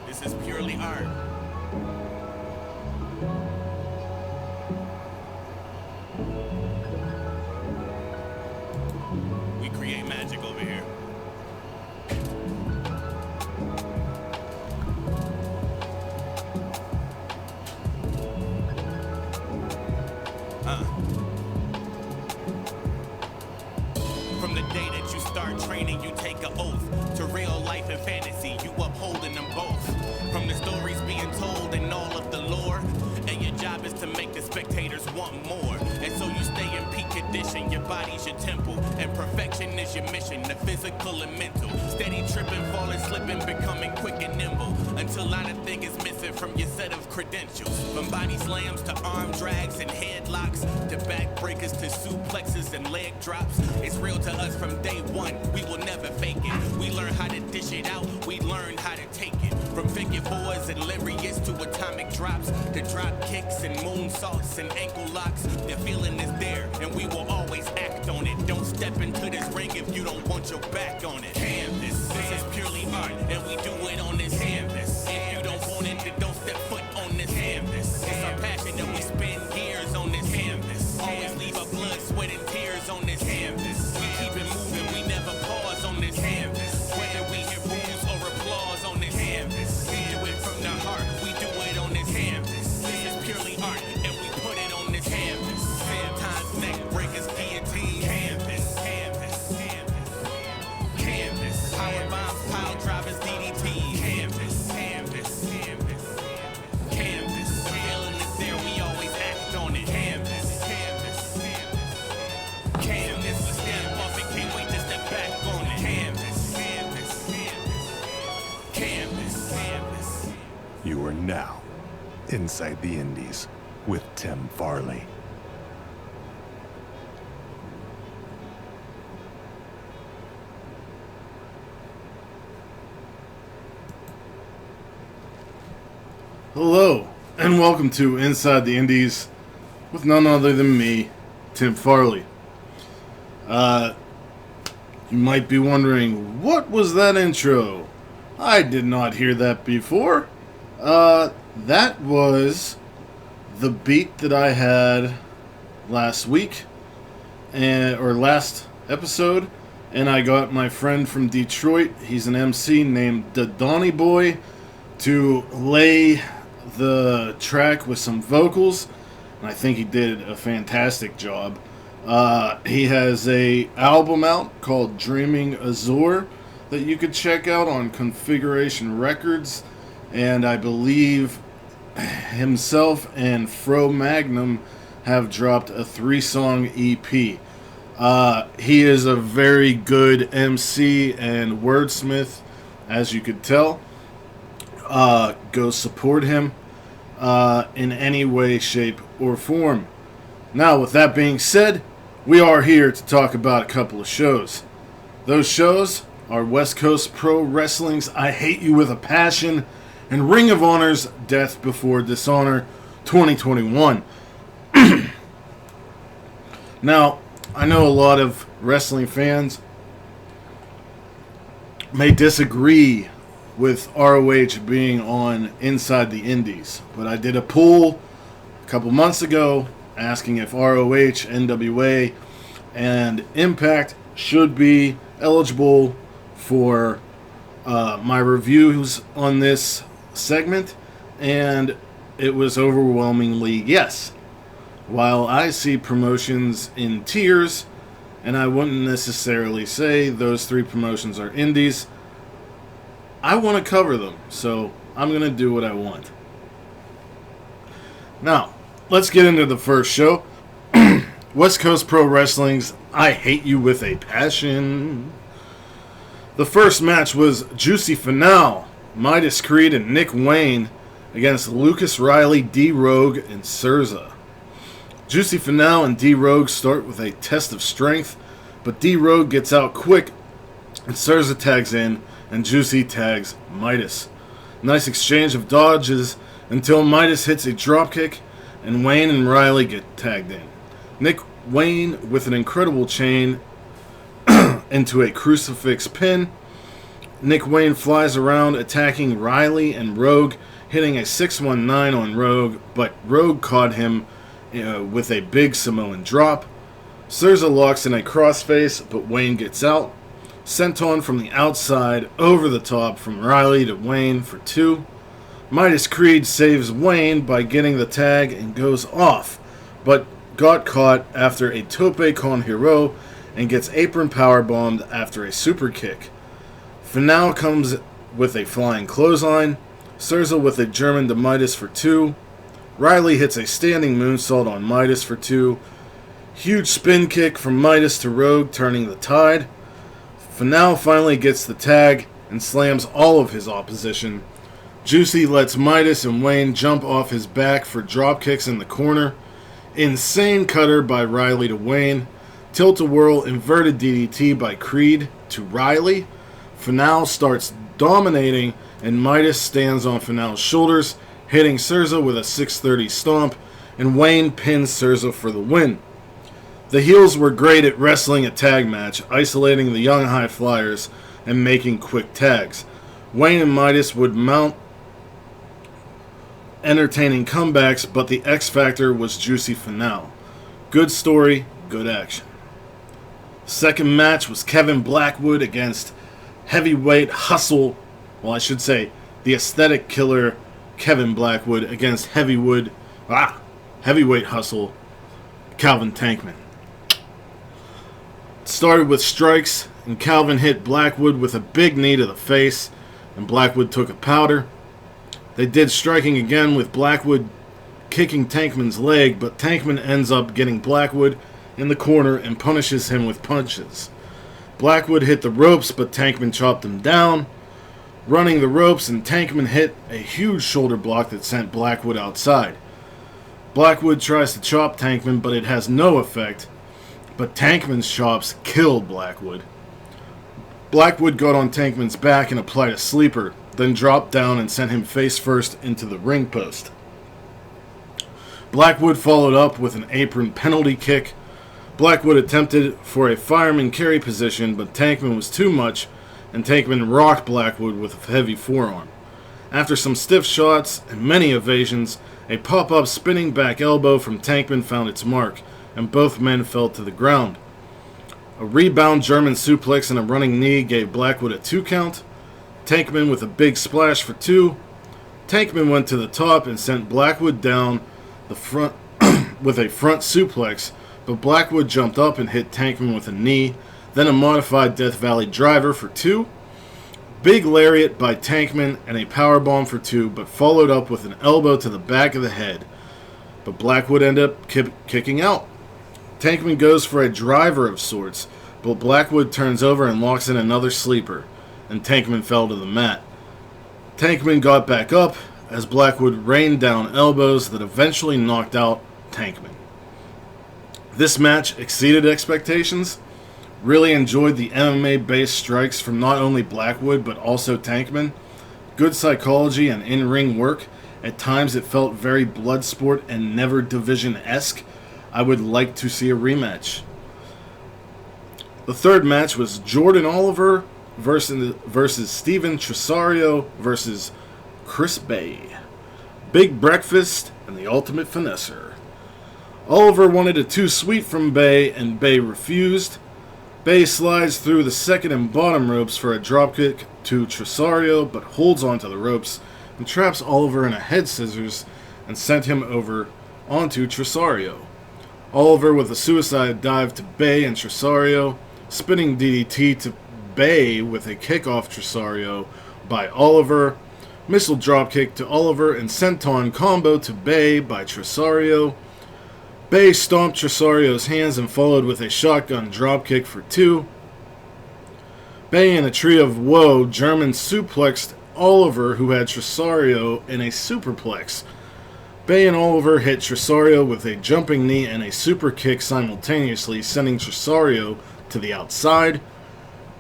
This is purely art. We create magic over here. From the day that you start training, you take an oath to real life and fantasy. You upholding them both. From the stories being told and all of the lore, and your job is to make the spectators want more. And so you stay in peak condition. Your body's your temple, and perfection is your mission. The physical and mental, steady tripping, falling, slipping, becoming quick and nimble, until not a thing is missing from your set of credentials. From body slams to arm drags and headlocks, to back breakers to suplexes and leg drops. It's real to us from day one. We will never fake it. We learn how to dish it out. We learn how to take it. From figure fours and lariats to atomic drops, to drop kicks and moonsaults and ankle locks. The feeling is there, and we will always act on it. Don't step into this ring if you don't want your back on it. Canvas, this is purely art, and we do it on this canvas. If you don't want it, then don't step foot on this canvas. It's our passion that we spend years on this canvas. Always leave our blood, sweat, and tears on this canvas. We keep it moving, we never pause on this canvas. Whether we hear rules or applause on this canvas, we do it from the heart, we do it on this canvas. This is purely art, and we put it on this canvas. Sometimes neck breakers, guillotine, canvas, canvas, canvas, canvas. Power bombs, pile drivers, DDT, canvas, canvas, canvas, canvas. Feeling is there, we always act on it. Canvas, canvas, canvas, canvas. We stand off and can't wait to step back on it. Canvas, canvas, canvas, canvas, canvas. You are now inside the Indies with Tim Farley. Hello, and welcome to Inside the Indies with none other than me, Tim Farley. You might be wondering, what was that intro? I did not hear that before. That was the beat that I had last week, or last episode, and I got my friend from Detroit, he's an MC named the Donny Boy, to lay the track with some vocals, and I think he did a fantastic job. He has a album out called Dreaming Azure that you could check out on Configuration Records, and I believe himself and Fro Magnum have dropped a 3-song EP. He is a very good MC and wordsmith, as you could tell. Go support him in any way, shape, or form. Now, with that being said, we are here to talk about a couple of shows. Those shows are West Coast Pro Wrestling's I Hate You With a Passion and Ring of Honor's Death Before Dishonor 2021. Now, I know a lot of wrestling fans may disagree with ROH being on Inside the Indies, but I did a poll a couple months ago asking if ROH, NWA, and Impact should be eligible for my reviews on this segment, and it was overwhelmingly yes. While I see promotions in tiers, and I wouldn't necessarily say those 3 promotions are indies, I want to cover them, so I'm going to do what I want. Now, let's get into the first show. West Coast Pro Wrestling's I Hate You With a Passion. The first match was Juicy Finale, Midas Creed, and Nick Wayne against Lucas Riley, D-Rogue, and Surza. Juicy Finale and D-Rogue start with a test of strength, but D-Rogue gets out quick, and Surza tags in, and Juicy tags Midas. Nice exchange of dodges until Midas hits a dropkick, and Wayne and Riley get tagged in. Nick Wayne with an incredible chain into a crucifix pin, Nick Wayne flies around attacking Riley and Rogue, hitting a 619 on Rogue, but Rogue caught him with a big Samoan drop. Cerza locks in a crossface, but Wayne gets out. Senton from the outside, over the top from Riley to Wayne for 2. Midas Creed saves Wayne by getting the tag and goes off, but got caught after a tope con hero and gets apron powerbombed after a super kick. Finau comes with a flying clothesline. Cerza with a German to Midas for 2. Riley hits a standing moonsault on Midas for 2. Huge spin kick from Midas to Rogue, turning the tide. Finau finally gets the tag and slams all of his opposition. Juicy lets Midas and Wayne jump off his back for drop kicks in the corner. Insane cutter by Riley to Wayne. Tilt-a-whirl inverted DDT by Creed to Riley. Finau starts dominating and Midas stands on Finau's shoulders, hitting Cerza with a 630 stomp, and Wayne pins Cerza for the win. The heels were great at wrestling a tag match, isolating the young high flyers and making quick tags. Wayne and Midas would mount entertaining comebacks, but the X Factor was Juicy Finau. Good story, good action. Second match was Kevin Blackwood against heavyweight hustle, well, I should say the aesthetic killer Kevin Blackwood against heavyweight hustle Calvin Tankman. It started with strikes, and Calvin hit Blackwood with a big knee to the face, and Blackwood took a powder. They did striking again with Blackwood kicking Tankman's leg, but Tankman ends up getting Blackwood in the corner and punishes him with punches. Blackwood hit the ropes, but Tankman chopped him down. Running the ropes, and Tankman hit a huge shoulder block that sent Blackwood outside. Blackwood tries to chop Tankman, but it has no effect. But Tankman's chops killed Blackwood. Blackwood got on Tankman's back and applied a sleeper, then dropped down and sent him face first into the ring post. Blackwood followed up with an apron penalty kick. Blackwood attempted for a fireman carry position, but Tankman was too much, and Tankman rocked Blackwood with a heavy forearm. After some stiff shots and many evasions, a pop-up spinning back elbow from Tankman found its mark, and both men fell to the ground. A rebound German suplex and a running knee gave Blackwood a 2 count. Tankman with a big splash for 2. Tankman went to the top and sent Blackwood down the front with a front suplex, but Blackwood jumped up and hit Tankman with a knee, then a modified Death Valley driver for 2. Big lariat by Tankman and a powerbomb for 2, but followed up with an elbow to the back of the head. But Blackwood ended up kicking out. Tankman goes for a driver of sorts, but Blackwood turns over and locks in another sleeper, and Tankman fell to the mat. Tankman got back up as Blackwood rained down elbows that eventually knocked out Tankman. This match exceeded expectations. Really enjoyed the MMA-based strikes from not only Blackwood but also Tankman. Good psychology and in-ring work. At times it felt very Bloodsport and Never Division-esque. I would like to see a rematch. The third match was Jordan Oliver versus Steven Tresario versus Chris Bay. Big Breakfast and the Ultimate Finesser. Oliver wanted a too sweet from Bay, and Bay refused. Bay slides through the second and bottom ropes for a dropkick to Tresario, but holds onto the ropes and traps Oliver in a head scissors and sent him over onto Tresario. Oliver with a suicide dive to Bay and Tresario, spinning DDT to Bay with a kick off Tresario by Oliver, missile dropkick to Oliver, and senton combo to Bay by Tresario. Bay stomped Tresario's hands and followed with a shotgun dropkick for 2. Bay in a tree of woe German suplexed Oliver, who had Tresario in a superplex. Bay and Oliver hit Tresario with a jumping knee and a super kick simultaneously, sending Tresario to the outside.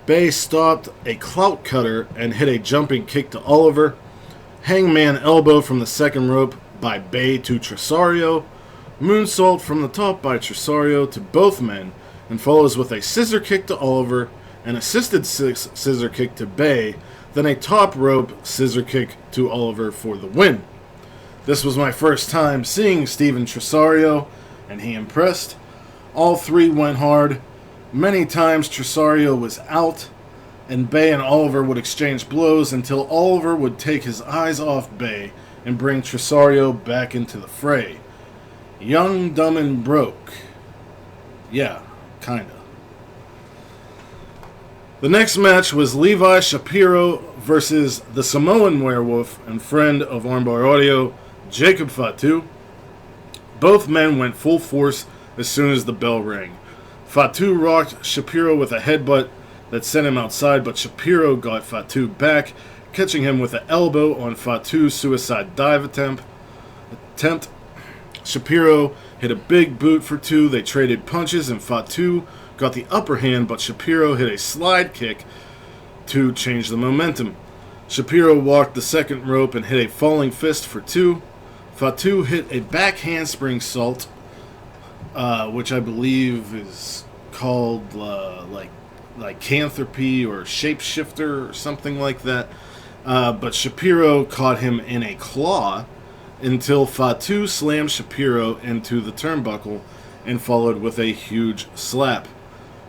Bay stopped a clout cutter and hit a jumping kick to Oliver. Hangman elbow from the second rope by Bay to Tresario. Moonsault from the top by Tresario to both men, and follows with a scissor kick to Oliver an assisted scissor kick to Bay, then a top rope scissor kick to Oliver for the win. This was my first time seeing Steven Tresario, and he impressed. All three went hard. Many times Tresario was out, and Bay and Oliver would exchange blows until Oliver would take his eyes off Bay and bring Tresario back into the fray. Young, dumb, and broke. Yeah, kinda. The next match was Levi Shapiro versus the Samoan Werewolf and friend of Armbar Audio, Jacob Fatu. Both men went full force as soon as the bell rang. Fatu rocked Shapiro with a headbutt that sent him outside, but Shapiro got Fatu back, catching him with an elbow on Fatu's suicide dive attempt. Shapiro hit a big boot for two. They traded punches, and Fatu got the upper hand, but Shapiro hit a slide kick to change the momentum. Shapiro walked the second rope and hit a falling fist for two. Fatu hit a back handspring salt, which I believe is called like lycanthropy or shapeshifter or something like that. But Shapiro caught him in a claw until Fatu slammed Shapiro into the turnbuckle and followed with a huge slap.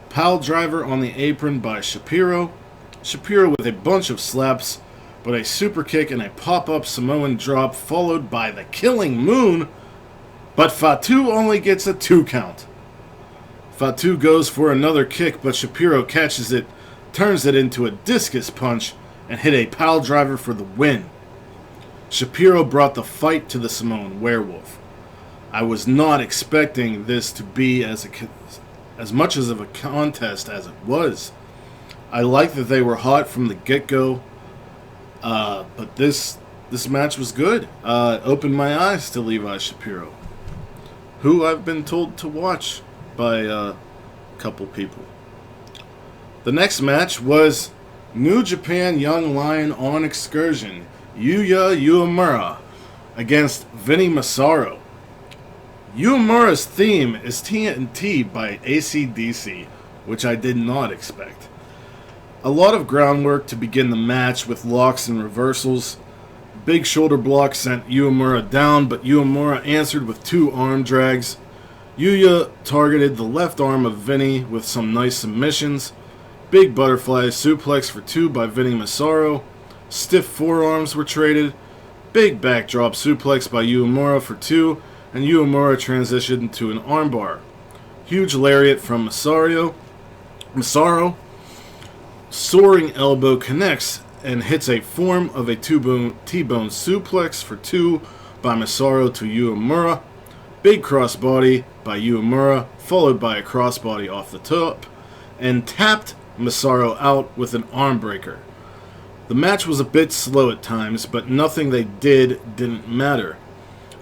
Pile driver on the apron by Shapiro. Shapiro with a bunch of slaps, but a super kick and a pop-up Samoan drop followed by the killing moon, but Fatu only gets a 2 count. Fatu goes for another kick, but Shapiro catches it, turns it into a discus punch, and hit a pile driver for the win. Shapiro brought the fight to the Samoan Werewolf. I was not expecting this to be as much of a contest as it was. I like that they were hot from the get-go, but this match was good. Opened my eyes to Levi Shapiro, who I've been told to watch by a couple people. The next match was New Japan Young Lion on excursion, Yuya Uemura against Vinny Massaro. Uemura's theme is TNT by AC/DC, which I did not expect. A lot of groundwork to begin the match with locks and reversals. Big shoulder block sent Uemura down, but Uemura answered with 2 arm drags. Yuya targeted the left arm of Vinny with some nice submissions. Big butterfly suplex for 2 by Vinny Massaro. Stiff forearms were traded. Big backdrop suplex by Uemura for 2, and Uemura transitioned to an armbar. Huge lariat from Massaro. Soaring elbow connects and hits a form of a T-bone suplex for 2 by Massaro to Uemura. Big crossbody by Uemura, followed by a crossbody off the top, and tapped Massaro out with an arm breaker. The match was a bit slow at times, but nothing they didn't matter.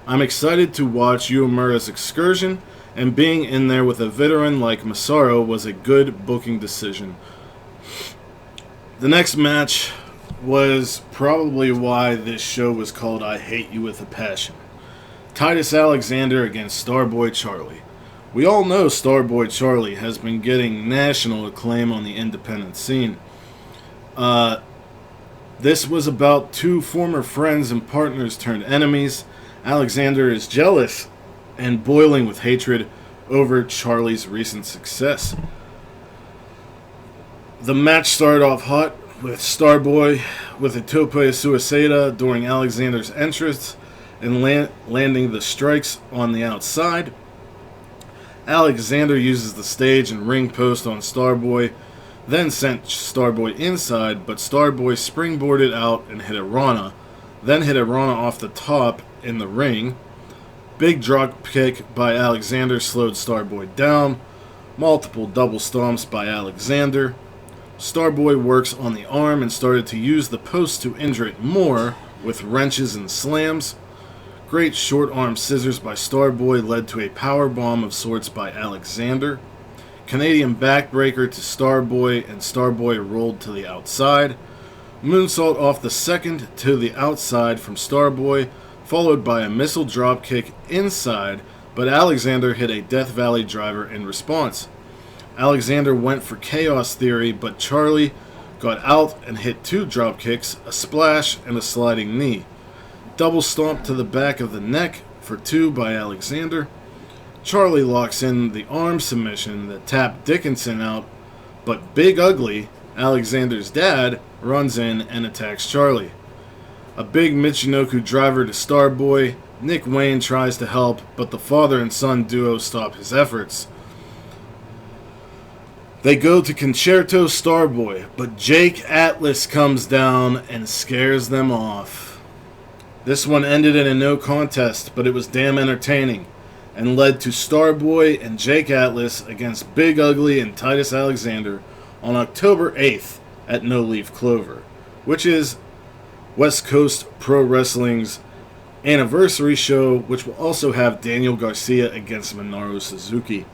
I'm excited to watch Uemura's excursion, and being in there with a veteran like Massaro was a good booking decision. The next match was probably why this show was called I Hate You With a Passion. Titus Alexander against Starboy Charlie. We all know Starboy Charlie has been getting national acclaim on the independent scene. This was about 2 former friends and partners turned enemies. Alexander is jealous and boiling with hatred over Charlie's recent success. The match started off hot with Starboy with a tope suicida during Alexander's entrance and landing the strikes on the outside. Alexander uses the stage and ring post on Starboy, then sent Starboy inside, but Starboy springboarded out and hit a Rana, then hit a Rana off the top in the ring. Big drop kick by Alexander slowed Starboy down. Multiple double stomps by Alexander. Starboy works on the arm and started to use the post to injure it more with wrenches and slams. Great short arm scissors by Starboy led to a power bomb of sorts by Alexander. Canadian backbreaker to Starboy, and Starboy rolled to the outside. Moonsault off the second to the outside from Starboy, followed by a missile dropkick inside, but Alexander hit a Death Valley driver in response. Alexander went for Chaos Theory, but Charlie got out and hit 2 drop kicks, a splash, and a sliding knee. Double stomp to the back of the neck for 2 by Alexander. Charlie locks in the arm submission that tapped Dickinson out, but Big Ugly, Alexander's dad, runs in and attacks Charlie. A big Michinoku driver to Starboy. Nick Wayne tries to help, but the father and son duo stop his efforts. They go to Concerto Starboy, but Jake Atlas comes down and scares them off. This one ended in a no contest, but it was damn entertaining, and led to Starboy and Jake Atlas against Big Ugly and Titus Alexander on October 8th at No Leaf Clover, which is West Coast Pro Wrestling's anniversary show, which will also have Daniel Garcia against Minoru Suzuki.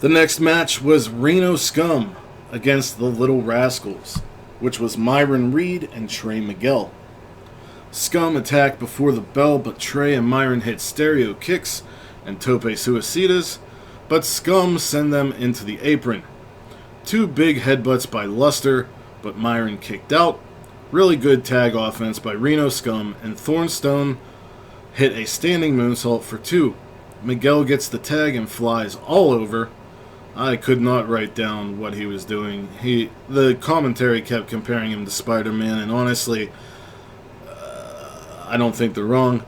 The next match was Reno Scum against the Little Rascals, which was Myron Reed and Trey Miguel. Scum attacked before the bell, but Trey and Myron hit stereo kicks and tope suicidas, but Scum send them into the apron. 2 big headbutts by Luster, but Myron kicked out. Really good tag offense by Reno Scum, and Thornstone hit a standing moonsault for 2. Miguel gets the tag and flies all over. I could not write down what he was doing. The commentary kept comparing him to Spider-Man, and honestly, I don't think they're wrong.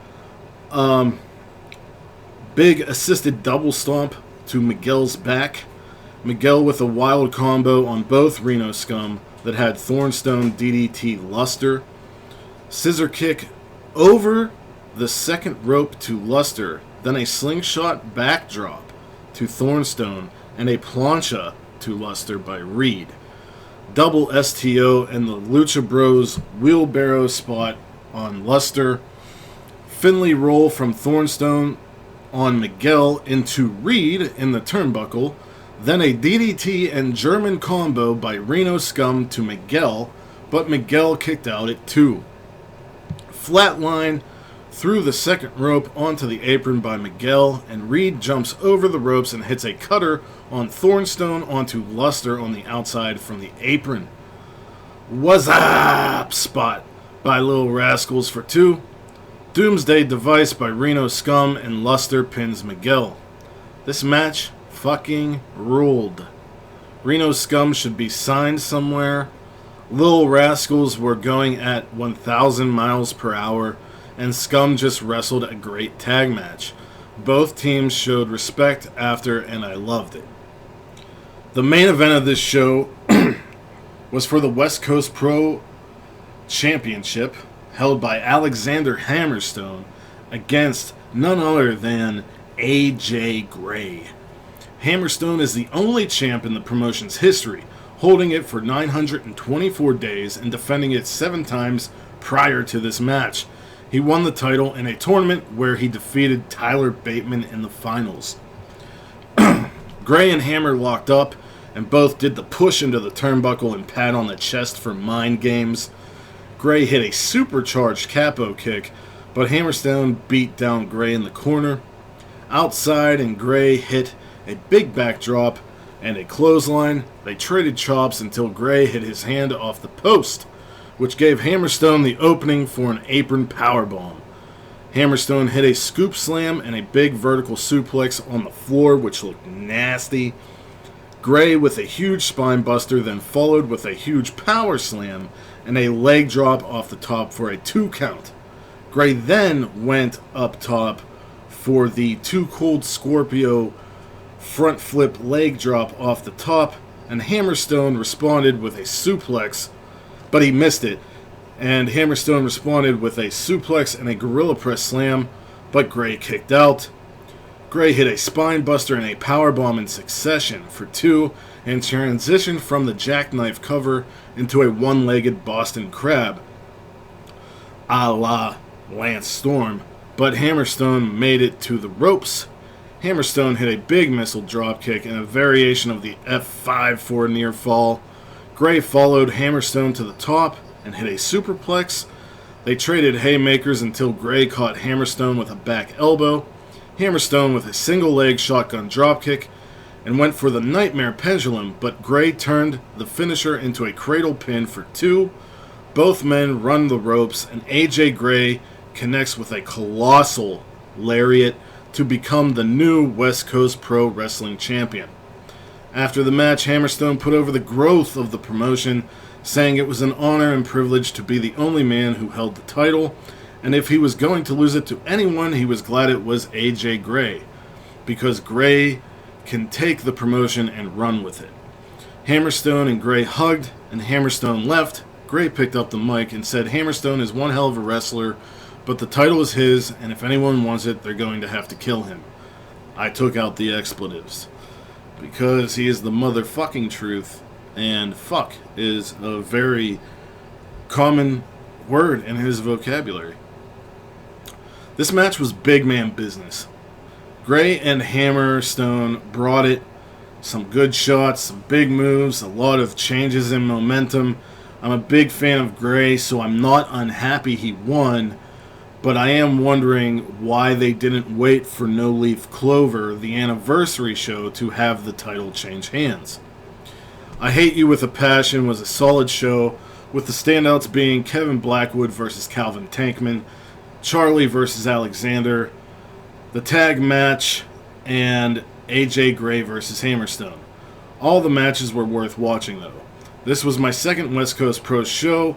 Big assisted double stomp to Miguel's back. Miguel with a wild combo on both Reno Scum that had Thornstone DDT Luster. Scissor kick over the second rope to Luster. Then a slingshot backdrop to Thornstone and a plancha to Luster by Reed. Double STO and the Lucha Bros wheelbarrow spot on Luster. Finley roll from Thornstone on Miguel into Reed in the turnbuckle. Then a DDT and German combo by Reno Scum to Miguel, but Miguel kicked out at 2. Flatline through the second rope onto the apron by Miguel, and Reed jumps over the ropes and hits a cutter on Thornstone onto Luster on the outside from the apron. What's up spot by Little Rascals for 2. Doomsday Device by Reno Scum, and Luster pins Miguel. This match fucking ruled. Reno Scum should be signed somewhere. Little Rascals were going at 1,000 miles per hour, and Scum just wrestled a great tag match. Both teams showed respect after, and I loved it. The main event of this show was for the West Coast Pro Championship, held by Alexander Hammerstone against none other than AJ Gray. Hammerstone is the only champ in the promotion's history, holding it for 924 days and defending it 7 times prior to this match. He won the title in a tournament where he defeated Tyler Bateman in the finals. Gray and Hammer locked up, and both did the push into the turnbuckle and pat on the chest for mind games. Gray hit a supercharged capo kick, but Hammerstone beat down Gray in the corner. Outside, and Gray hit a big backdrop and a clothesline. They traded chops until Gray hit his hand off the post, which gave Hammerstone the opening for an apron powerbomb. Hammerstone hit a scoop slam and a big vertical suplex on the floor, which looked nasty. Gray with a huge spine buster, then followed with a huge power slam and a leg drop off the top for a 2 count. Gray then went up top for the 2 Cold Scorpio front flip leg drop off the top, and Hammerstone responded with a suplex, but he missed it, and Hammerstone responded with a suplex and a gorilla press slam, but Gray kicked out. Gray hit a spine buster and a powerbomb in succession for 2, and transitioned from the jackknife cover into a one-legged Boston Crab, a la Lance Storm, but Hammerstone made it to the ropes. Hammerstone hit a big missile dropkick and a variation of the F5 for a near fall. Gray followed Hammerstone to the top and hit a superplex. They traded haymakers until Gray caught Hammerstone with a back elbow. Hammerstone with a single leg shotgun dropkick, and went for the Nightmare Pendulum, but Gray turned the finisher into a cradle pin for 2. Both men run the ropes, and AJ Gray connects with a colossal lariat to become the new West Coast Pro Wrestling Champion. After the match, Hammerstone put over the growth of the promotion, saying it was an honor and privilege to be the only man who held the title, and if he was going to lose it to anyone, he was glad it was AJ Gray, because Gray can take the promotion and run with it. Hammerstone and Gray hugged, and Hammerstone left. Gray picked up the mic and said Hammerstone is one hell of a wrestler, but the title is his, and if anyone wants it, they're going to have to kill him. I took out the expletives, because he is the motherfucking truth, and fuck is a very common word in his vocabulary. This match was big man business. Gray and Hammerstone brought it. Some good shots, some big moves, a lot of changes in momentum. I'm a big fan of Gray, so I'm not unhappy he won, but I am wondering why they didn't wait for No Leaf Clover, the anniversary show, to have the title change hands. I Hate You With a Passion was a solid show, with the standouts being Kevin Blackwood versus Calvin Tankman, Charlie versus Alexander, the tag match, and AJ Gray versus Hammerstone. All the matches were worth watching, though. This was my second West Coast Pro show,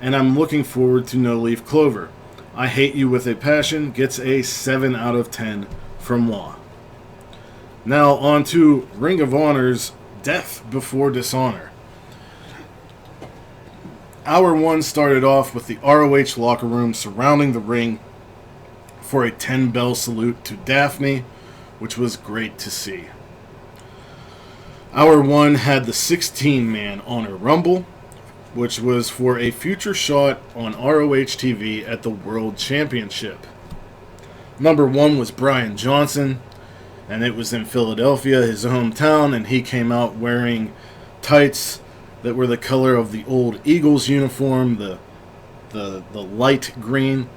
and I'm looking forward to No Leaf Clover. I Hate You With a Passion gets a 7 out of 10 from moi. Now on to Ring of Honor's Death Before Dishonor. Hour 1 started off with the ROH locker room surrounding the ring for a 10-bell salute to Daphne, which was great to see. Hour 1 had the 16-man Honor Rumble, which was for a future shot on ROH TV at the World Championship. Number 1 was Brian Johnson, and it was in Philadelphia, his hometown, and he came out wearing tights that were the color of the old Eagles uniform, the light green.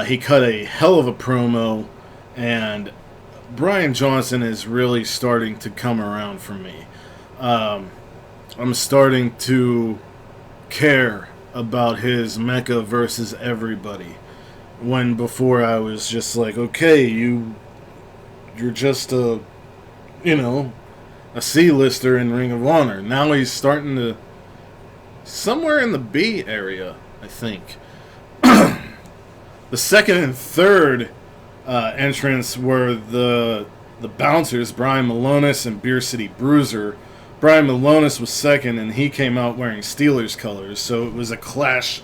He cut a hell of a promo, and Brian Johnson is really starting to come around for me. I'm starting to care about his Mecca versus everybody, when before I was just like, okay, you're just a C-lister in Ring of Honor. Now he's starting to, somewhere in the B area, I think. The second and third entrants were the bouncers, Brian Malonis and Beer City Bruiser. Brian Malonis was second, and he came out wearing Steelers colors, so it was a clash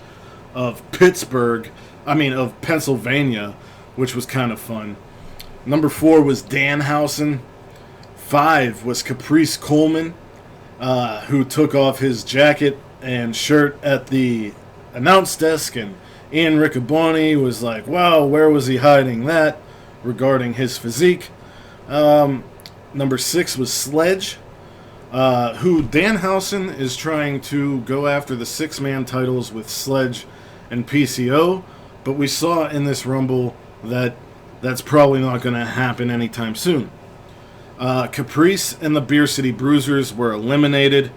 of Pennsylvania, which was kind of fun. Number 4 was Danhausen. 5 was Caprice Coleman, who took off his jacket and shirt at the announce desk, and Ian Riccaboni was like, wow, where was he hiding that, regarding his physique. Number 6 was Sledge, who Danhausen is trying to go after the 6-man titles with Sledge and PCO, but we saw in this Rumble that that's probably not going to happen anytime soon. Caprice and the Beer City Bruisers were eliminated.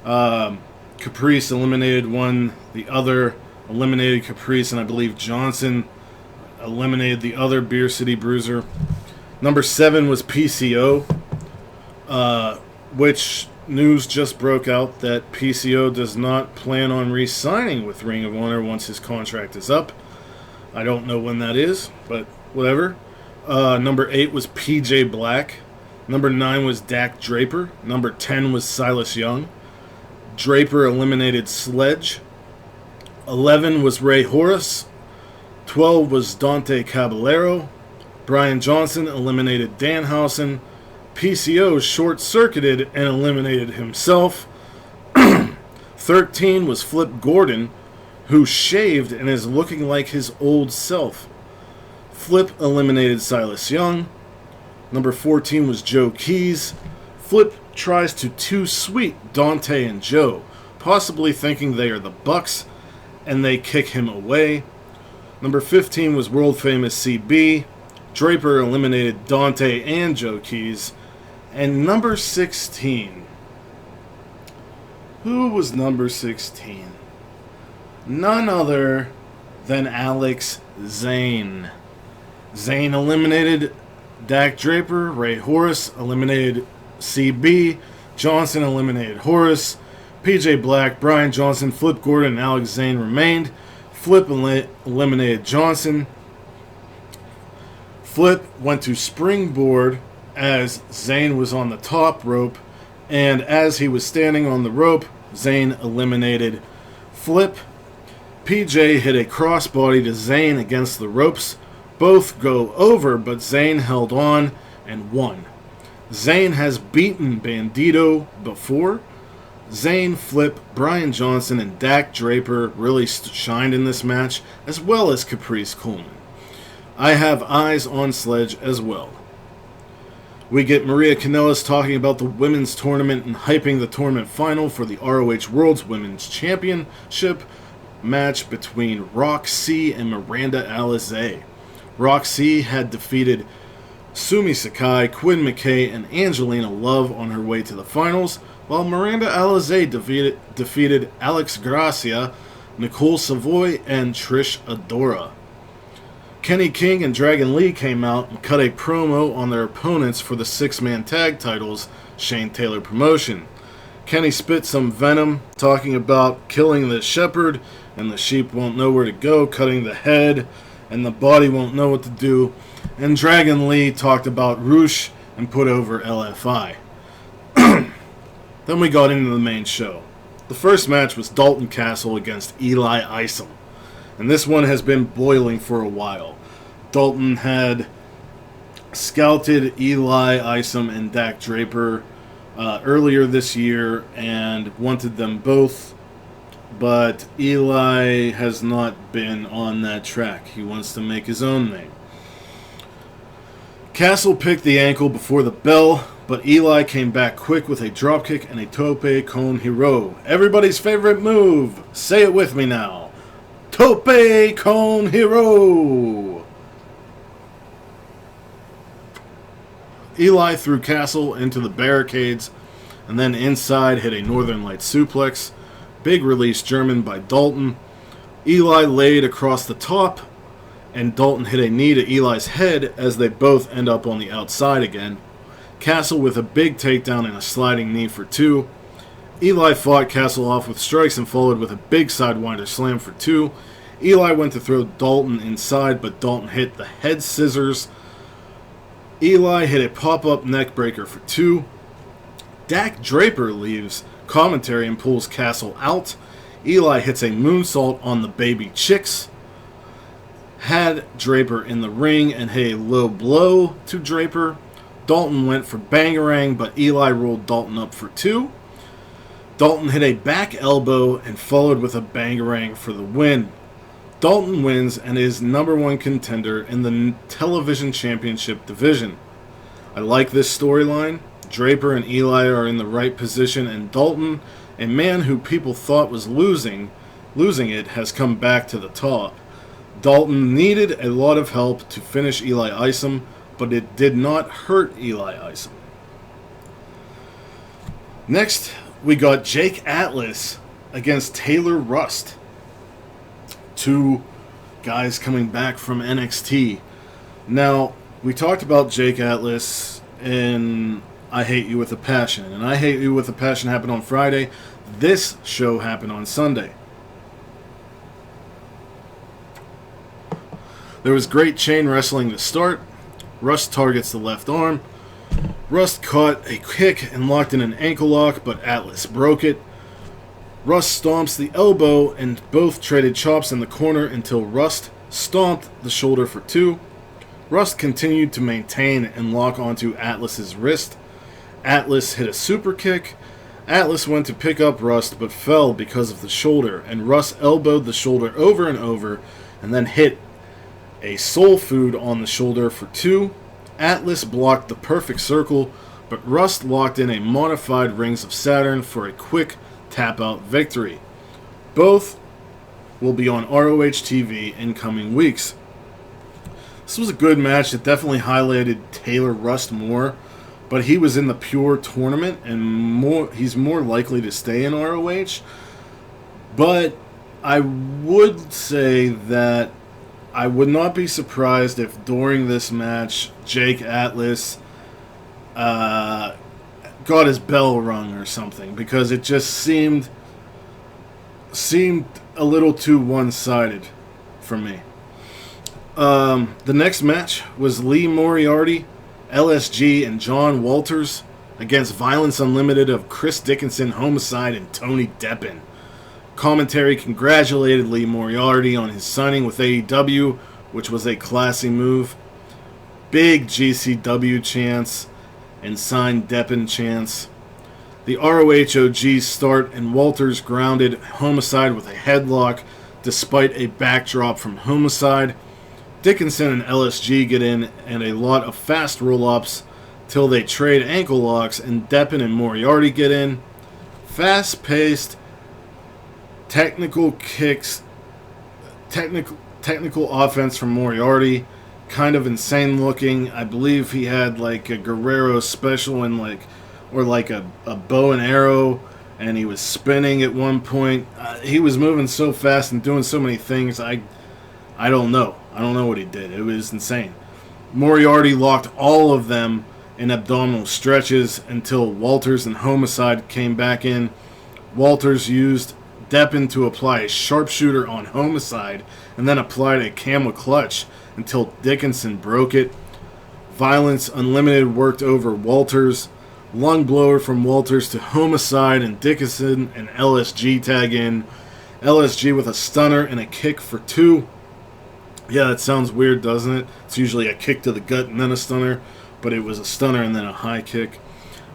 Caprice eliminated one, the other eliminated Caprice, and I believe Johnson eliminated the other Beer City Bruiser. Number 7 was PCO, which news just broke out that PCO does not plan on re-signing with Ring of Honor once his contract is up. I don't know when that is, but whatever. Number 8 was PJ Black. Number 9 was Dak Draper. Number 10 was Silas Young. Draper eliminated Sledge. 11 was Ray Horace. 12 was Dante Caballero. Brian Johnson eliminated Danhausen. PCO short-circuited and eliminated himself. 13 was Flip Gordon, who shaved and is looking like his old self. Flip eliminated Silas Young. Number 14 was Joe Keys. Flip tries to too sweet Dante and Joe, possibly thinking they are the Bucks, and they kick him away. Number 15 was world famous CB. Draper eliminated Dante and Joe Keys. And number 16. Who was number 16? None other than Alex Zane. Zane eliminated Dak Draper. Ray Horace eliminated CB. Johnson eliminated Horace. PJ Black, Brian Johnson, Flip Gordon, and Alex Zane remained. Flip eliminated Johnson. Flip went to springboard as Zane was on the top rope, and as he was standing on the rope, Zane eliminated Flip. PJ hit a crossbody to Zane against the ropes. Both go over, but Zane held on and won. Zane has beaten Bandito before. Zane, Flip, Brian Johnson, and Dak Draper really shined in this match, as well as Caprice Coleman. I have eyes on Sledge as well. We get Maria Kanellis talking about the women's tournament and hyping the tournament final for the ROH World's Women's Championship match between Roxy and Miranda Alizé. Roxy had defeated Sumi Sakai, Quinn McKay, and Angelina Love on her way to the finals, while Miranda Alizé defeated Alex Gracia, Nicole Savoy, and Trish Adora. Kenny King and Dragon Lee came out and cut a promo on their opponents for the six-man tag titles, Shane Taylor Promotion. Kenny spit some venom, talking about killing the shepherd, and the sheep won't know where to go, cutting the head, and the body won't know what to do. And Dragon Lee talked about Roosh and put over LFI. Then we got into the main show. The first match was Dalton Castle against Eli Isom. And this one has been boiling for a while. Dalton had scouted Eli Isom and Dak Draper earlier this year and wanted them both, but Eli has not been on that track. He wants to make his own name. Castle picked the ankle before the bell, but Eli came back quick with a dropkick and a tope con hero. Everybody's favorite move. Say it with me now. Tope con hero. Eli threw Castle into the barricades and then inside hit a Northern Light suplex. Big release German by Dalton. Eli laid across the top and Dalton hit a knee to Eli's head as they both end up on the outside again. Castle with a big takedown and a sliding knee for 2. Eli fought Castle off with strikes and followed with a big sidewinder slam for 2. Eli went to throw Dalton inside, but Dalton hit the head scissors. Eli hit a pop-up neck breaker for 2. Dak Draper leaves commentary and pulls Castle out. Eli hits a moonsault on the baby chicks. Had Draper in the ring and hit a low blow to Draper. Dalton went for Bangarang, but Eli rolled Dalton up for 2. Dalton hit a back elbow and followed with a Bangarang for the win. Dalton wins and is #1 contender in the television championship division. I like this storyline. Draper and Eli are in the right position, and Dalton, a man who people thought was losing it, has come back to the top. Dalton needed a lot of help to finish Eli Isom, but it did not hurt Eli Isom. Next, we got Jake Atlas against Taylor Rust. 2 guys coming back from NXT. Now, we talked about Jake Atlas in I Hate You With a Passion, and I Hate You With a Passion happened on Friday. This show happened on Sunday. There was great chain wrestling to start. Rust targets the left arm. Rust caught a kick and locked in an ankle lock, but Atlas broke it. Rust stomps the elbow, and both traded chops in the corner until Rust stomped the shoulder for 2. Rust continued to maintain and lock onto Atlas's wrist. Atlas hit a super kick. Atlas went to pick up Rust, but fell because of the shoulder, and Rust elbowed the shoulder over and over, and then hit a soul food on the shoulder for 2. Atlas blocked the perfect circle, but Rust locked in a modified Rings of Saturn for a quick tap-out victory. Both will be on ROH TV in coming weeks. This was a good match. It definitely highlighted Taylor Rust more, but he was in the Pure tournament, and he's more likely to stay in ROH. But I would say that I would not be surprised if during this match Jake Atlas got his bell rung or something, because it just seemed a little too one-sided for me. The next match was Lee Moriarty, LSG, and John Walters against Violence Unlimited of Chris Dickinson, Homicide, and Tony Deppen. Commentary congratulated Lee Moriarty on his signing with AEW, which was a classy move. Big GCW chants and signed Deppen chants. The ROH OG start, and Walters grounded Homicide with a headlock despite a backdrop from Homicide. Dickinson and LSG get in, and a lot of fast roll-ups till they trade ankle locks, and Deppen and Moriarty get in. Fast-paced, technical kicks, technical offense from Moriarty, kind of insane looking. I believe he had like a Guerrero special and like a bow and arrow, and he was spinning at one point. He was moving so fast and doing so many things. I don't know. I don't know what he did. It was insane. Moriarty locked all of them in abdominal stretches until Walters and Homicide came back in. Walters used Deppen to apply a sharpshooter on Homicide and then applied a camel clutch until Dickinson broke it. Violence Unlimited worked over Walters. Lung blower from Walters to Homicide, and Dickinson and LSG tag in. LSG with a stunner and a kick for 2. Yeah, that sounds weird, doesn't it? It's usually a kick to the gut and then a stunner, but it was a stunner and then a high kick.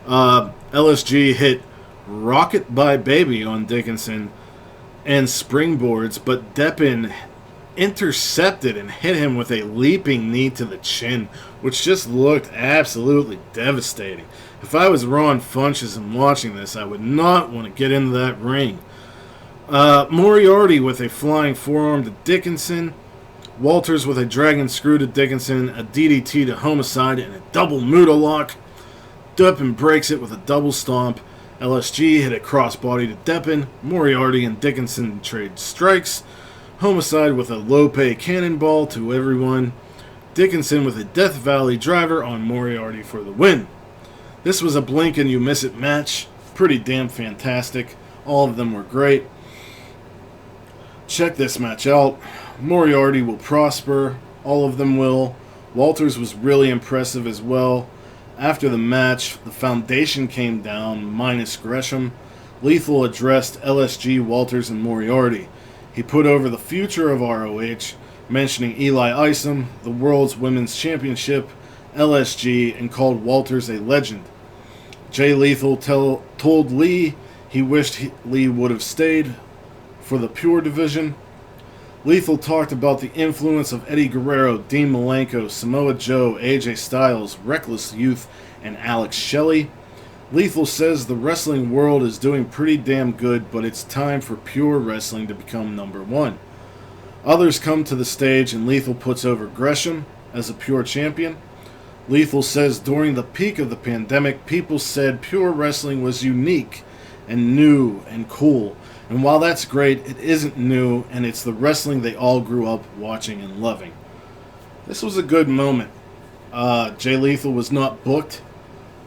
LSG hit Rocket by Baby on Dickinson and springboards, but Deppen intercepted and hit him with a leaping knee to the chin, which just looked absolutely devastating. If I was Ron Funches and watching this, I would not want to get into that ring. Moriarty with a flying forearm to Dickinson. Walters with a dragon screw to Dickinson, a DDT to Homicide, and a double Muda lock. Deppen breaks it with a double stomp. LSG hit a crossbody to Deppen. Moriarty and Dickinson trade strikes. Homicide with a Lope cannonball to everyone. Dickinson with a Death Valley driver on Moriarty for the win. This was a blink and you miss it match. Pretty damn fantastic. All of them were great. Check this match out. Moriarty will prosper. All of them will. Walters was really impressive as well. After the match, the foundation came down, minus Gresham. Lethal addressed LSG, Walters, and Moriarty. He put over the future of ROH, mentioning Eli Isom, the World's Women's Championship, LSG, and called Walters a legend. Jay Lethal told Lee he wished Lee would have stayed for the Pure division. Lethal talked about the influence of Eddie Guerrero, Dean Malenko, Samoa Joe, AJ Styles, Reckless Youth, and Alex Shelley. Lethal says the wrestling world is doing pretty damn good, but it's time for Pure Wrestling to become number 1. Others come to the stage, and Lethal puts over Gresham as a Pure champion. Lethal says during the peak of the pandemic, people said Pure Wrestling was unique and new and cool. And while that's great, it isn't new, and it's the wrestling they all grew up watching and loving. This was a good moment. Jay Lethal was not booked,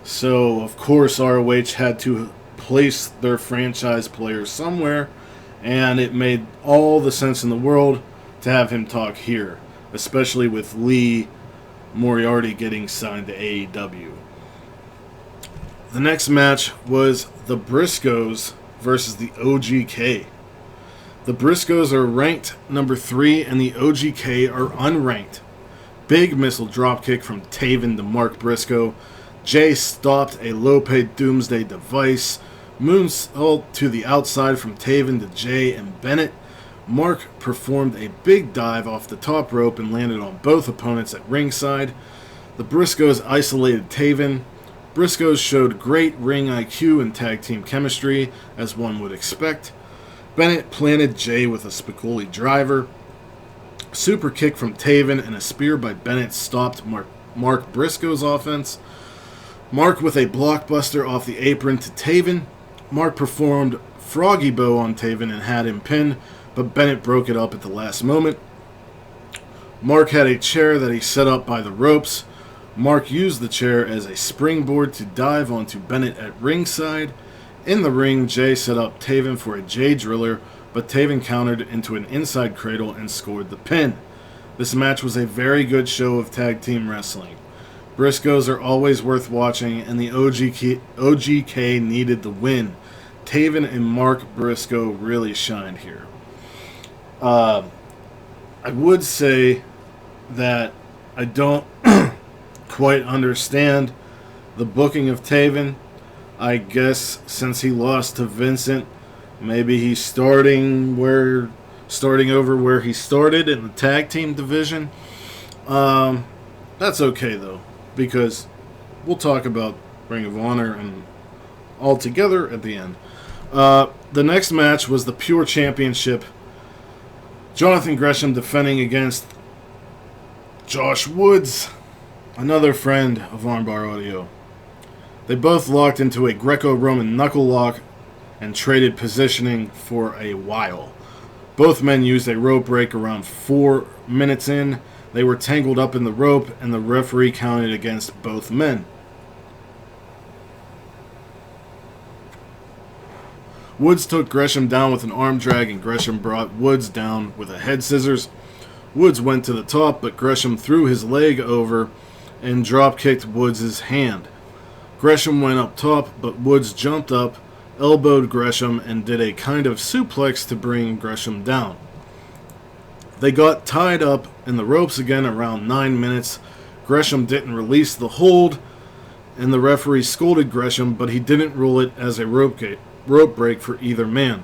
so of course ROH had to place their franchise player somewhere, and it made all the sense in the world to have him talk here, especially with Lee Moriarty getting signed to AEW. The next match was the Briscoes versus the OGK. The Briscoes are ranked number 3 and the OGK are unranked. Big missile dropkick from Taven to Mark Briscoe. Jay stopped a Lope Doomsday device. Moonsault to the outside from Taven to Jay and Bennett. Mark performed a big dive off the top rope and landed on both opponents at ringside. The Briscoes isolated Taven. Briscoes showed great ring IQ and tag team chemistry, as one would expect. Bennett planted Jay with a Spicoli driver. Super kick from Taven and a spear by Bennett stopped Mark Briscoe's offense. Mark with a blockbuster off the apron to Taven. Mark performed Froggy Bow on Taven and had him pinned, but Bennett broke it up at the last moment. Mark had a chair that he set up by the ropes. Mark used the chair as a springboard to dive onto Bennett at ringside. In the ring, Jay set up Taven for a Jay Driller, but Taven countered into an inside cradle and scored the pin. This match was a very good show of tag team wrestling. Briscoes are always worth watching, and the OGK needed the win. Taven and Mark Briscoe really shined here. I would say that I don't quite understand the booking of Taven. I guess since he lost to Vincent, maybe he's starting over where he started in the tag team division. That's okay though, because we'll talk about Ring of Honor and all together at the end. The next match was the Pure Championship. Jonathan Gresham defending against Josh Woods, another friend of Armbar Audio. They both locked into a Greco-Roman knuckle lock and traded positioning for a while. Both men used a rope break around 4 minutes in. They were tangled up in the rope, and the referee counted against both men. Woods took Gresham down with an arm drag, and Gresham brought Woods down with a head scissors. Woods went to the top, but Gresham threw his leg over and drop-kicked Woods' hand. Gresham went up top, but Woods jumped up, elbowed Gresham, and did a kind of suplex to bring Gresham down. They got tied up in the ropes again around 9 minutes. Gresham didn't release the hold, and the referee scolded Gresham, but he didn't rule it as a rope break for either man.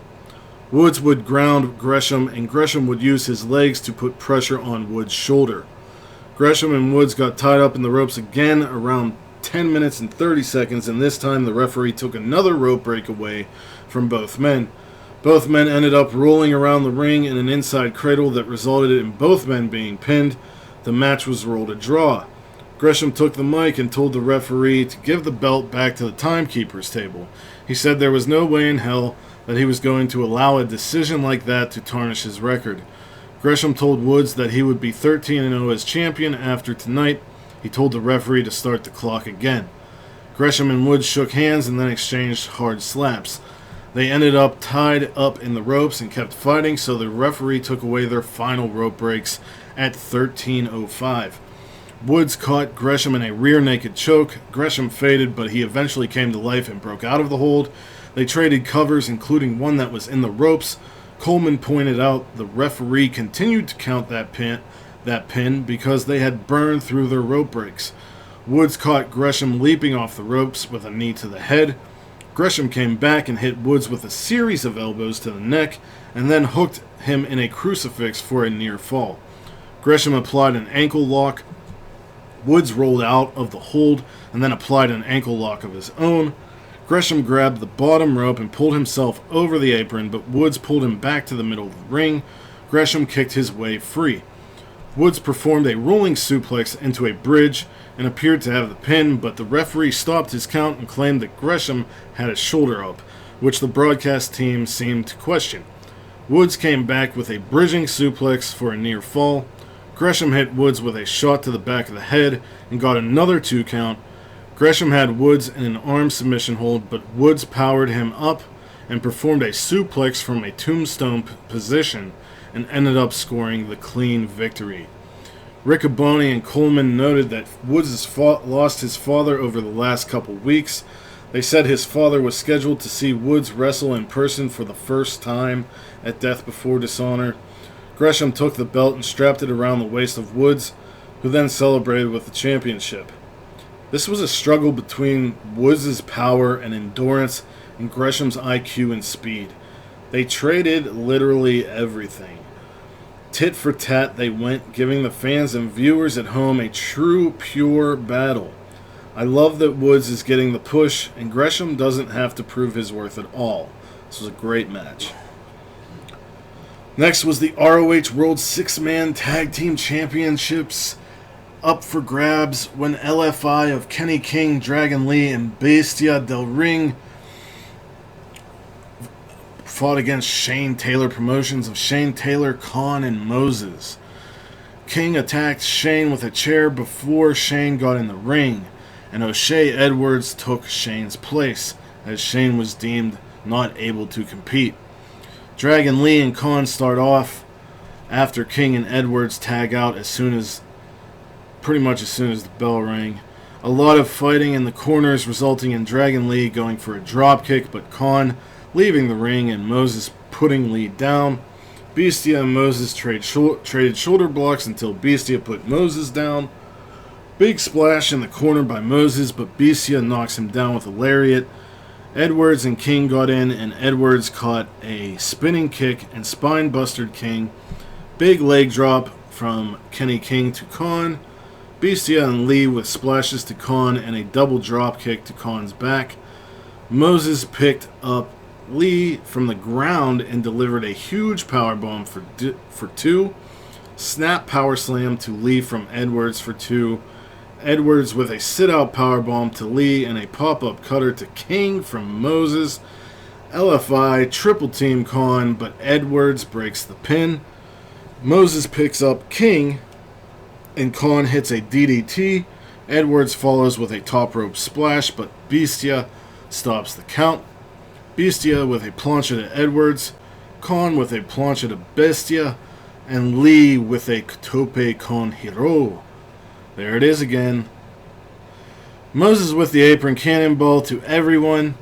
Woods would ground Gresham, and Gresham would use his legs to put pressure on Woods' shoulder. Gresham and Woods got tied up in the ropes again around 10 minutes and 30 seconds, and this time the referee took another rope break away from both men. Both men ended up rolling around the ring in an inside cradle that resulted in both men being pinned. The match was ruled a draw. Gresham took the mic and told the referee to give the belt back to the timekeeper's table. He said there was no way in hell that he was going to allow a decision like that to tarnish his record. Gresham told Woods that he would be 13-0 as champion after tonight. He told the referee to start the clock again. Gresham and Woods shook hands and then exchanged hard slaps. They ended up tied up in the ropes and kept fighting, so the referee took away their final rope breaks at 13:05. Woods caught Gresham in a rear naked choke. Gresham faded, but he eventually came to life and broke out of the hold. They traded covers, including one that was in the ropes. Coleman pointed out the referee continued to count that pin because they had burned through their rope breaks. Woods caught Gresham leaping off the ropes with a knee to the head. Gresham came back and hit Woods with a series of elbows to the neck and then hooked him in a crucifix for a near fall. Gresham applied an ankle lock. Woods rolled out of the hold and then applied an ankle lock of his own. Gresham grabbed the bottom rope and pulled himself over the apron, but Woods pulled him back to the middle of the ring. Gresham kicked his way free. Woods performed a rolling suplex into a bridge and appeared to have the pin, but the referee stopped his count and claimed that Gresham had his shoulder up, which the broadcast team seemed to question. Woods came back with a bridging suplex for a near fall. Gresham hit Woods with a shot to the back of the head and got another 2 count. Gresham had Woods in an arm submission hold, but Woods powered him up and performed a suplex from a tombstone position and ended up scoring the clean victory. Riccoboni and Coleman noted that Woods lost his father over the last couple weeks. They said his father was scheduled to see Woods wrestle in person for the first time at Death Before Dishonor. Gresham took the belt and strapped it around the waist of Woods, who then celebrated with the championship. This was a struggle between Woods' power and endurance and Gresham's IQ and speed. They traded literally everything. Tit for tat they went, giving the fans and viewers at home a true, pure battle. I love that Woods is getting the push, and Gresham doesn't have to prove his worth at all. This was a great match. Next was the ROH World 6-Man Tag Team Championships. up for grabs when LFI of Kenny King, Dragon Lee, and Bestia del Ring fought against Shane Taylor Promotions of Shane Taylor, Khan, and Moses. King attacked Shane with a chair before Shane got in the ring, and O'Shea Edwards took Shane's place, as Shane was deemed not able to compete. Dragon Lee and Khan start off after King and Edwards tag out pretty much as soon as the bell rang. A lot of fighting in the corners resulting in Dragon Lee going for a dropkick, but Khan leaving the ring and Moses putting Lee down. Bestia and Moses traded shoulder blocks until Bestia put Moses down. Big splash in the corner by Moses, but Bestia knocks him down with a lariat. Edwards and King got in, and Edwards caught a spinning kick and spine bustered King. Big leg drop from Kenny King to Khan. Bestia and Lee with splashes to Khan and a double drop kick to Khan's back. Moses picked up Lee from the ground and delivered a huge powerbomb for 2. Snap power slam to Lee from Edwards for 2. Edwards with a sit-out powerbomb to Lee and a pop-up cutter to King from Moses. LFI triple team Khan, but Edwards breaks the pin. Moses picks up King, and Khan hits a DDT. Edwards follows with a top rope splash, but Bestia stops the count. Bestia with a plancha to Edwards, Khan with a plancha to Bestia, and Lee with a Kotope Kon Hiro. There it is again. Moses with the apron cannonball to everyone.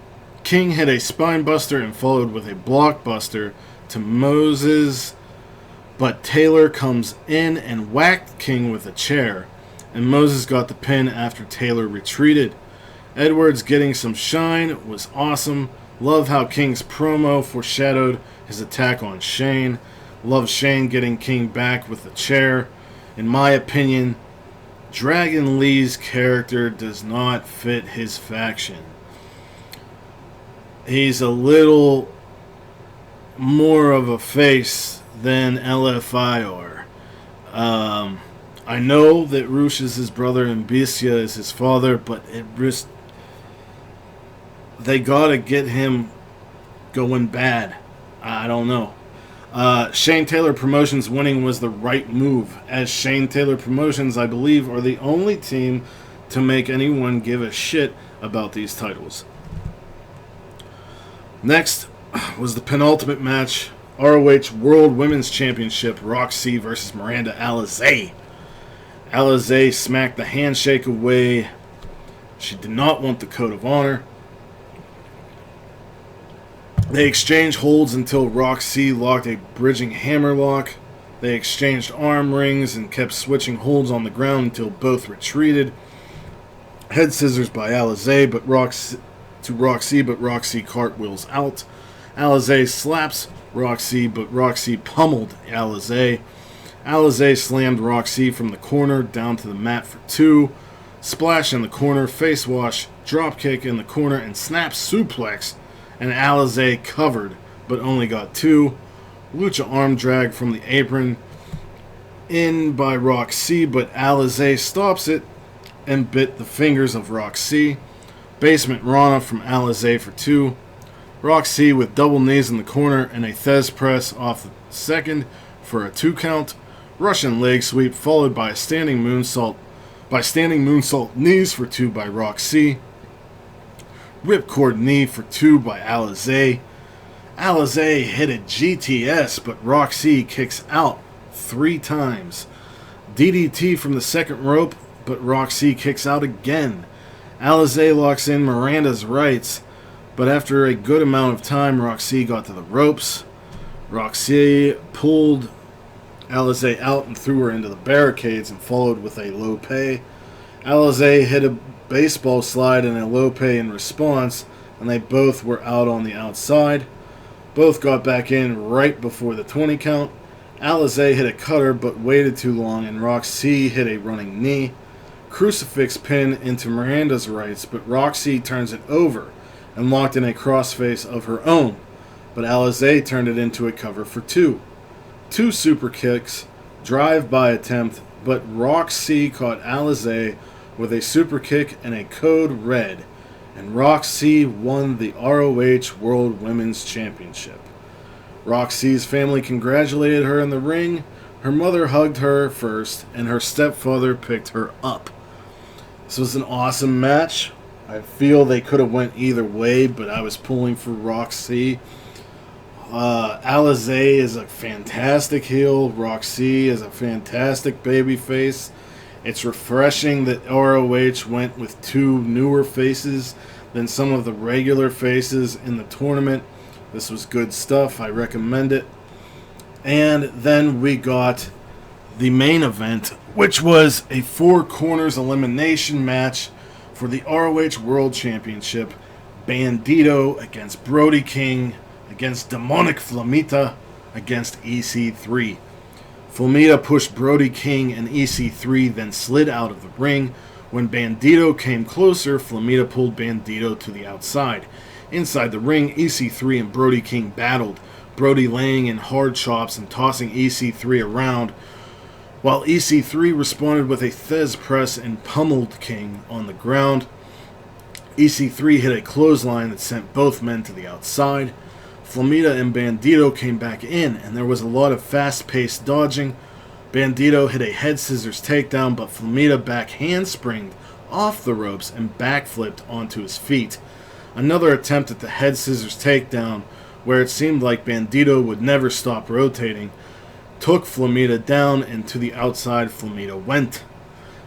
King hit a spinebuster and followed with a blockbuster to Moses, but Taylor comes in and whacked King with a chair, and Moses got the pin after Taylor retreated. Edwards getting some shine was awesome. Love how King's promo foreshadowed his attack on Shane. Love Shane getting King back with the chair. In my opinion, Dragon Lee's character does not fit his faction. He's a little more of a face than LFI are. I know that Rush is his brother and Bestia is his father, but they gotta get him going bad. I don't know. Shane Taylor Promotions winning was the right move, as Shane Taylor Promotions, I believe, are the only team to make anyone give a shit about these titles. Next was the penultimate match, ROH World Women's Championship, Roxy versus Miranda Alizé. Alizé smacked the handshake away. She did not want the code of honor. They exchanged holds until Roxy locked a bridging hammerlock. They exchanged arm rings and kept switching holds on the ground until both retreated. Head scissors by Alizé, but Roxy cartwheels out. Alizé slaps Roxy, but Roxy pummeled Alizé. Alizé slammed Roxy from the corner down to the mat for 2. Splash in the corner, face wash, drop kick in the corner, and snap suplex. And Alizé covered, but only got 2. Lucha arm drag from the apron in by Roxy, but Alizé stops it and bit the fingers of Roxy. Basement Rana from Alizé for 2. Roxy with double knees in the corner and a Thez press off the second for a 2 count. Russian leg sweep followed by a standing moonsault knees for 2 by Roxy. Ripcord knee for 2 by Alizé. Alizé hit a GTS, but Roxy kicks out 3 times. DDT from the second rope, but Roxy kicks out again. Alizé locks in Miranda's rights, but after a good amount of time, Roxy got to the ropes. Roxy pulled Alizé out and threw her into the barricades and followed with a lope. Alizé hit a baseball slide and a lope in response, and they both were out on the outside. Both got back in right before the 20 count. Alizé hit a cutter but waited too long, and Roxy hit a running knee. Crucifix pin into Miranda's rights, but Roxy turns it over and locked in a crossface of her own, but Alizé turned it into a cover for 2. 2 super kicks, drive-by attempt, but Roxy caught Alizé with a super kick and a code red, and Roxy won the ROH World Women's Championship. Roxy's family congratulated her in the ring. Her mother hugged her first, and her stepfather picked her up. This was an awesome match. I feel they could have went either way, but I was pulling for Roxy. Alizé is a fantastic heel. Roxy is a fantastic babyface. It's refreshing that ROH went with two newer faces than some of the regular faces in the tournament. This was good stuff. I recommend it. And then we got the main event, which was a four corners elimination match for the ROH World Championship. Bandito against Brody King against Demonic Flamita against EC3. Flamita pushed Brody King and EC3, then slid out of the ring. When Bandito came closer, Flamita pulled Bandito to the outside. Inside the ring, EC3 and Brody King battled, Brody laying in hard chops and tossing EC3 around, while EC3 responded with a Thez press and pummeled King on the ground. EC3 hit a clothesline that sent both men to the outside. Flamita and Bandito came back in, and there was a lot of fast-paced dodging. Bandito hit a head scissors takedown, but Flamita back handspringed off the ropes and backflipped onto his feet. Another attempt at the head scissors takedown, where it seemed like Bandito would never stop rotating, took Flamita down, and to the outside Flamita went.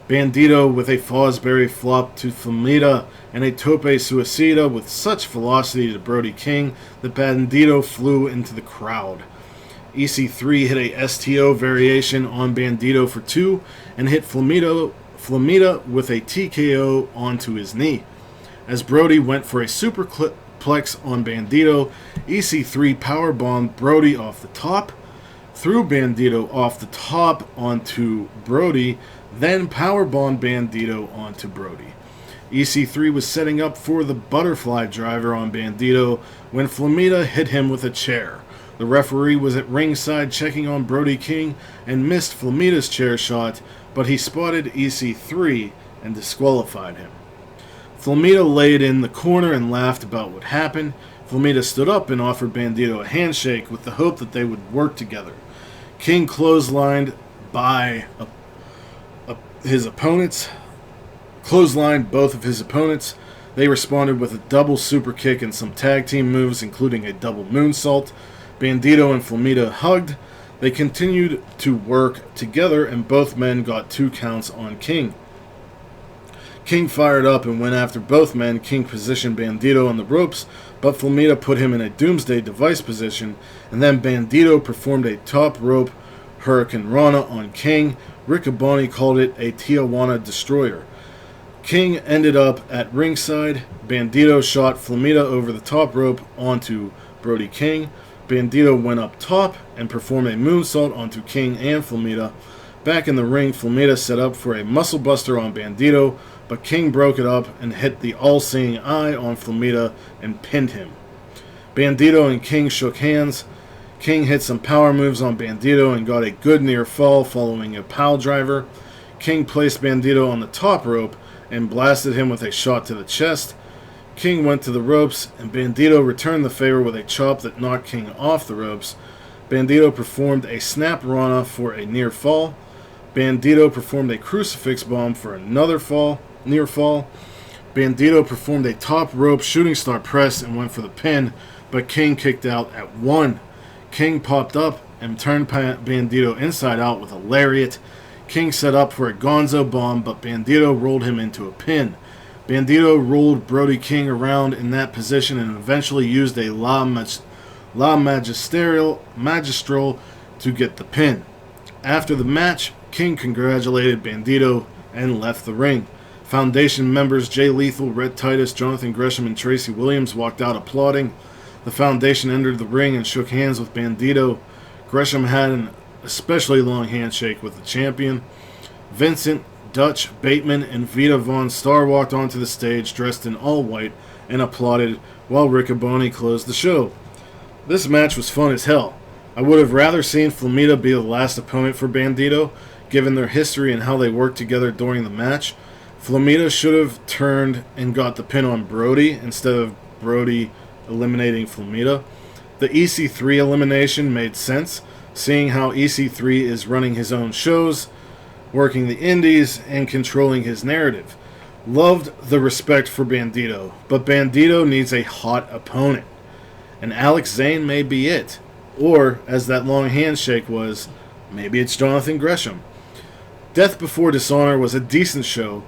Bandito with a Fosbury flop to Flamita and a Tope Suicida with such velocity to Brody King that Bandito flew into the crowd. EC3 hit a STO variation on Bandito for two and hit Flamita with a TKO onto his knee. As Brody went for a superplex on Bandito, EC3 powerbombed Brody off the top, threw Bandito off the top onto Brody, then powerbombed Bandito onto Brody. EC3 was setting up for the butterfly driver on Bandito when Flamita hit him with a chair. The referee was at ringside checking on Brody King and missed Flamita's chair shot, but he spotted EC3 and disqualified him. Flamita laid in the corner and laughed about what happened. Flamita stood up and offered Bandito a handshake with the hope that they would work together. King clotheslined both of his opponents. They responded with a double super kick and some tag team moves, including a double moonsault. Bandito and Flamita hugged. They continued to work together, and both men got 2 counts on King. King fired up and went after both men. King positioned Bandito on the ropes, but Flamita put him in a Doomsday Device position, and then Bandito performed a top rope Hurricane Rana on King. Riccaboni called it a Tijuana Destroyer. King ended up at ringside. Bandito shot Flamita over the top rope onto Brody King. Bandito went up top and performed a moonsault onto King and Flamita. Back in the ring, Flamita set up for a muscle buster on Bandito, but King broke it up and hit the all-seeing eye on Flamita and pinned him. Bandito and King shook hands. King hit some power moves on Bandito and got a good near fall following a pile driver. King placed Bandito on the top rope and blasted him with a shot to the chest. King went to the ropes, and Bandito returned the favor with a chop that knocked King off the ropes. Bandito performed a snap Rana for a near fall. Bandito performed a crucifix bomb for another near fall. Bandito performed a top rope shooting star press and went for the pin, but King kicked out at 1. King popped up and turned Bandito inside out with a lariat. King set up for a Gonzo bomb, but Bandito rolled him into a pin. Bandito rolled Brody King around in that position and eventually used a La Magistral to get the pin. After the match, King congratulated Bandito and left the ring. Foundation members Jay Lethal, Red Titus, Jonathan Gresham, and Tracy Williams walked out applauding. The Foundation entered the ring and shook hands with Bandito. Gresham had an especially long handshake with the champion. Vincent, Dutch, Bateman, and Vita Von Star walked onto the stage dressed in all white and applauded while Riccaboni closed the show. This match was fun as hell. I would have rather seen Flamita be the last opponent for Bandito, given their history and how they worked together during the match. Flamita should have turned and got the pin on Brody instead of Brody eliminating Flamita. The EC3 elimination made sense, seeing how EC3 is running his own shows, working the indies, and controlling his narrative. Loved the respect for Bandito, but Bandito needs a hot opponent. And Alex Zane may be it. Or, as that long handshake was, maybe it's Jonathan Gresham. Death Before Dishonor was a decent show.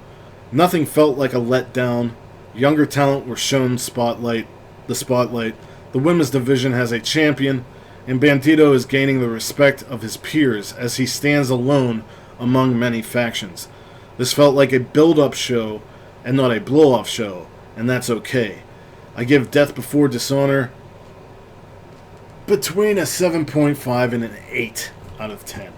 Nothing felt like a letdown. Younger talent were shown the spotlight. The women's division has a champion, and Bandito is gaining the respect of his peers as he stands alone among many factions. This felt like a build-up show and not a blow-off show, and that's okay. I give Death Before Dishonor between a 7.5 and an 8 out of 10.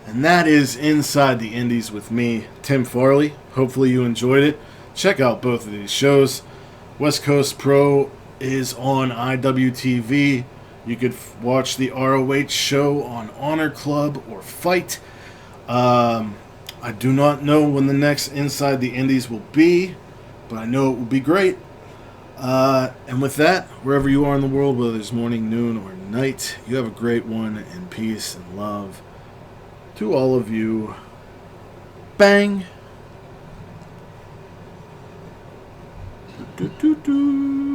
And that is Inside the Indies with me, Tim Farley. Hopefully you enjoyed it. Check out both of these shows. West Coast Pro is on IWTV. You could watch the ROH show on Honor Club or Fight. I do not know when the next Inside the Indies will be, but I know it will be great. And with that, wherever you are in the world, whether it's morning, noon, or night, you have a great one, and peace and love to all of you. Bang! Do, do, do.